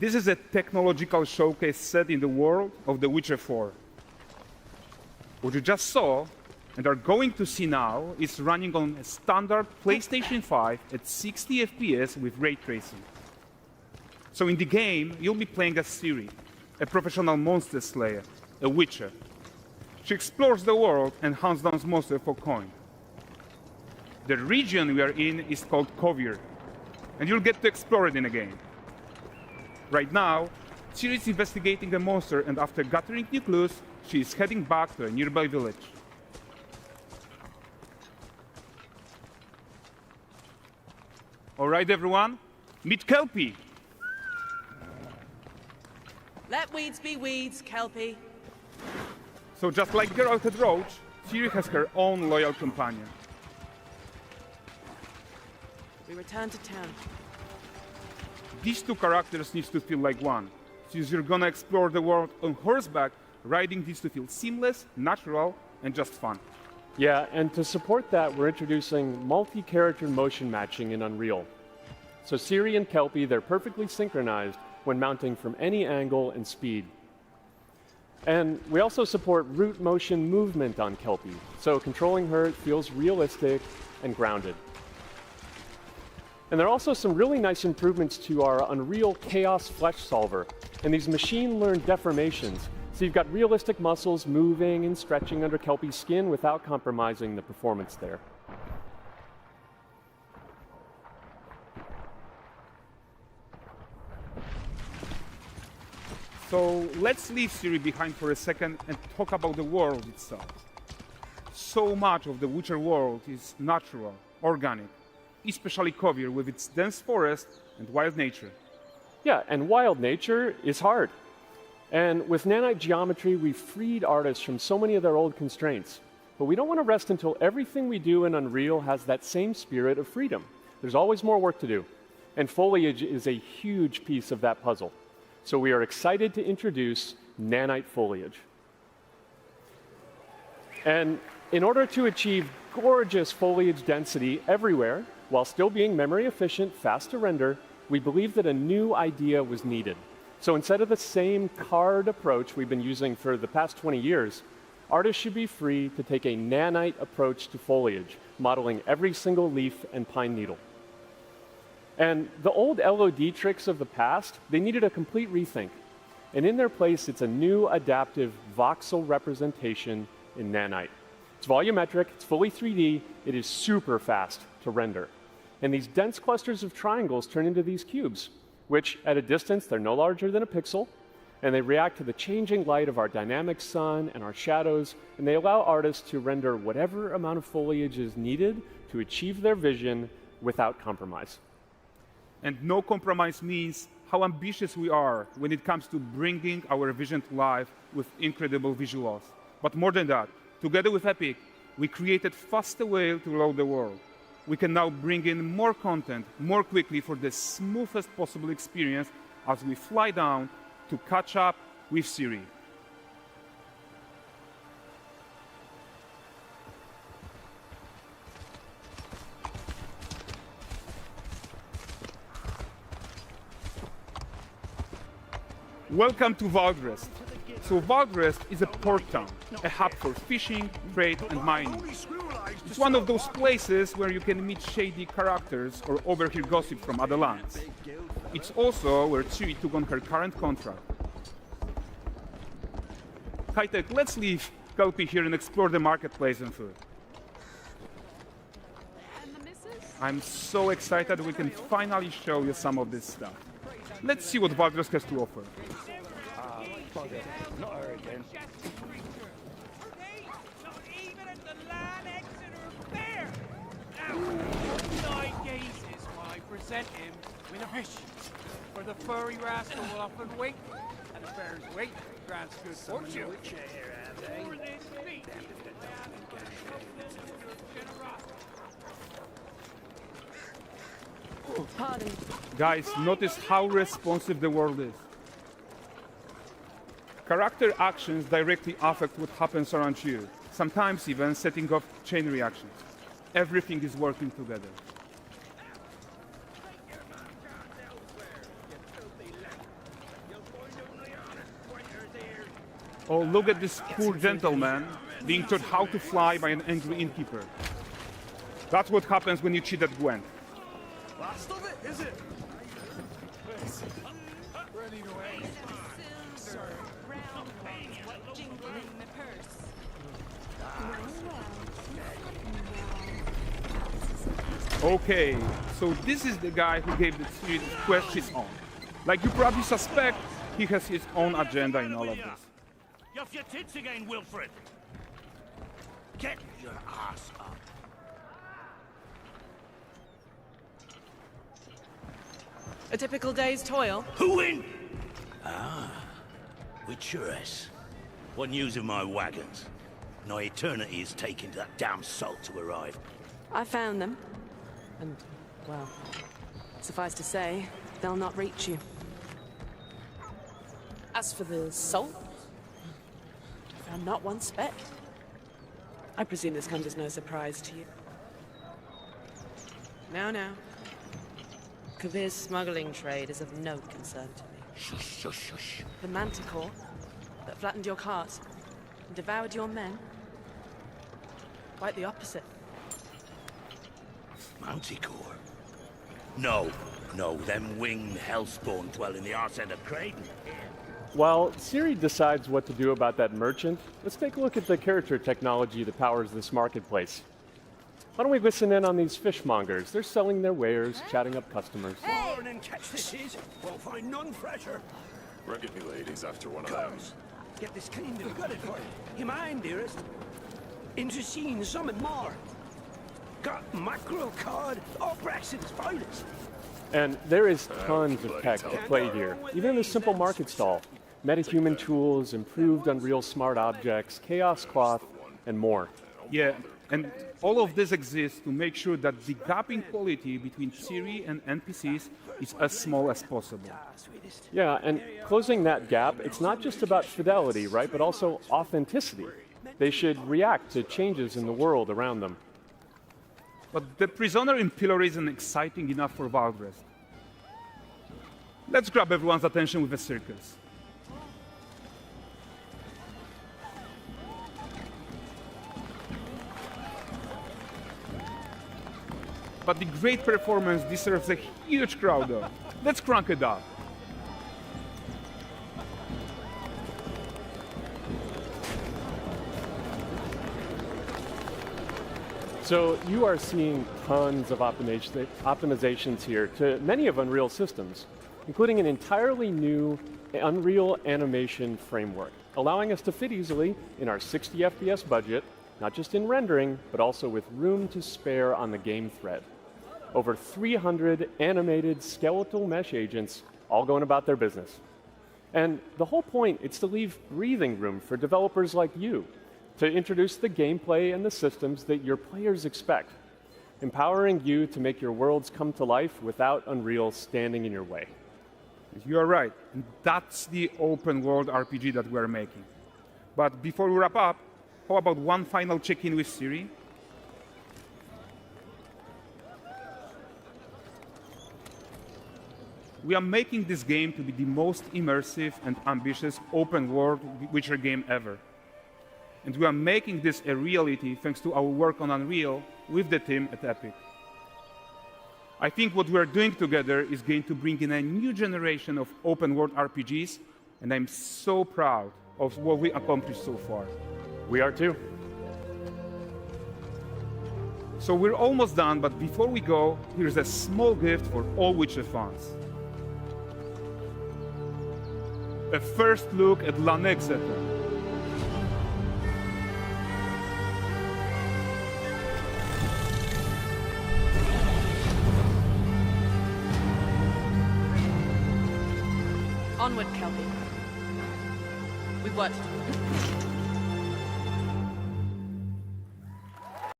This is a technological showcase set in the world of The Witcher 4. What you just saw and are going to see now is running on a standard PlayStation 5 at 60 FPS with ray tracing. So in the game, you'll be playing as Ciri, a professional monster slayer, a witcher. She explores the world and hunts down monsters for coin. The region we are in is called Kovir, and you'll get to explore it in a game. Right now, Ciri is investigating a monster, and after gathering new clues, she is heading back to a nearby village. All right, everyone, meet Kelpie. Let weeds be weeds, Kelpie. So just like Geralt and Roach, Ciri has her own loyal companion. We return to town. These two characters need to feel like one. Since you're gonna explore the world on horseback, riding needs to feel seamless, natural, and just fun. Yeah, and to support that, we're introducing multi-character motion matching in Unreal. So Ciri and Kelpie, they're perfectly synchronized when mounting from any angle and speed. And we also support root motion movement on Kelpie, so controlling her feels realistic and grounded. And there are also some really nice improvements to our Unreal Chaos Flesh Solver and these machine-learned deformations. So you've got realistic muscles moving and stretching under Kelpie's skin without compromising the performance there. So let's leave Ciri behind for a second and talk about the world itself. So much of the Witcher world is natural, organic, especially Kovir with its dense forest and wild nature. Yeah, and wild nature is hard. And with nanite geometry, we've freed artists from so many of their old constraints. But we don't want to rest until everything we do in Unreal has that same spirit of freedom. There's always more work to do. And foliage is a huge piece of that puzzle. So we are excited to introduce nanite foliage. And in order to achieve gorgeous foliage density everywhere, while still being memory efficient, fast to render, we believe that a new idea was needed. So instead of the same card approach we've been using for the past 20 years, artists should be free to take a nanite approach to foliage, modeling every single leaf and pine needle. And the old LOD tricks of the past, they needed a complete rethink. And in their place, it's a new adaptive voxel representation in nanite. It's volumetric, it's fully 3D, it is super fast to render. And these dense clusters of triangles turn into these cubes, which at a distance, they're no larger than a pixel, and they react to the changing light of our dynamic sun and our shadows, and they allow artists to render whatever amount of foliage is needed to achieve their vision without compromise. And no compromise means how ambitious we are when it comes to bringing our vision to life with incredible visuals. But more than that, together with Epic, we created faster way to load the world. We can now bring in more content more quickly for the smoothest possible experience as we fly down to catch up with Ciri. Welcome to Valdrest. So Valdrest is a port town, a hub for fishing, trade, and mining. It's one of those places where you can meet shady characters or overhear gossip from other lands. It's also where Ciri took on her current contract. High-tech, let's leave Kelpie here and explore the marketplace and food. I'm so excited we can finally show you some of this stuff. Let's see what Valdrest has to offer. Not her again. Present him with a fish. For the furry rascal will often wait, and a bear's weight grants good fortune. Pardon. Guys, notice how responsive the world is. Character actions directly affect what happens around you, sometimes even setting off chain reactions. Everything is working together. Oh, look at this poor gentleman being taught how to fly by an angry innkeeper. That's what happens when you cheat at Gwent. Last of it, is it? Okay, so this is the guy who gave the series quest his own. Like you probably suspect, he has his own agenda in all of this. You off your tits again, Wilfred? Get your ass up. A typical day's toil. Who in? Witcheress. What news of my wagons? No eternity is taking that damn salt to arrive. I found them. And, well, suffice to say, they'll not reach you. As for the salt, I found not one speck. I presume this comes as no surprise to you. Now. Kavir's smuggling trade is of no concern to me. Shush, shush, shush. The manticore that flattened your cart and devoured your men? Quite the opposite. Manticore? No, them winged hellspawn dwell in the arse end of Creighton. While Ciri decides what to do about that merchant, let's take a look at the character technology that powers this marketplace. Why don't we listen in on these fishmongers? They're selling their wares, chatting up customers. Morning, catch this is. Won't find none fresher. Bring me ladies after one of those. Get this kind of got it for you. You mind, dearest? Into seeing something more. Got mackerel cod, all Brexit's finest. And there is tons of tech at play here, even in this simple market stall. Metahuman tools, improved Unreal smart objects, chaos cloth, and more. Yeah, and all of this exists to make sure that the gap in quality between Ciri and NPCs is as small as possible. Yeah, and closing that gap, it's not just about fidelity, right, but also authenticity. They should react to changes in the world around them. But the prisoner in Pillory isn't exciting enough for Valdrest. Let's grab everyone's attention with a circus. But the great performance deserves a huge crowd though. Let's crank it up. So you are seeing tons of optimizations here to many of Unreal systems, including an entirely new Unreal animation framework, allowing us to fit easily in our 60 FPS budget, not just in rendering, but also with room to spare on the game thread. Over 300 animated skeletal mesh agents all going about their business. And the whole point is to leave breathing room for developers like you to introduce the gameplay and the systems that your players expect, empowering you to make your worlds come to life without Unreal standing in your way. You are right, and that's the open world RPG that we're making. But before we wrap up, how about one final check-in with Ciri? We are making this game to be the most immersive and ambitious open world Witcher game ever. And we are making this a reality thanks to our work on Unreal with the team at Epic. I think what we are doing together is going to bring in a new generation of open world RPGs, and I'm so proud of what we accomplished so far. We are too. So we're almost done, but before we go, here's a small gift for all Witcher fans. A first look at Lan Exeter. Onward, Kelpie. We've worked.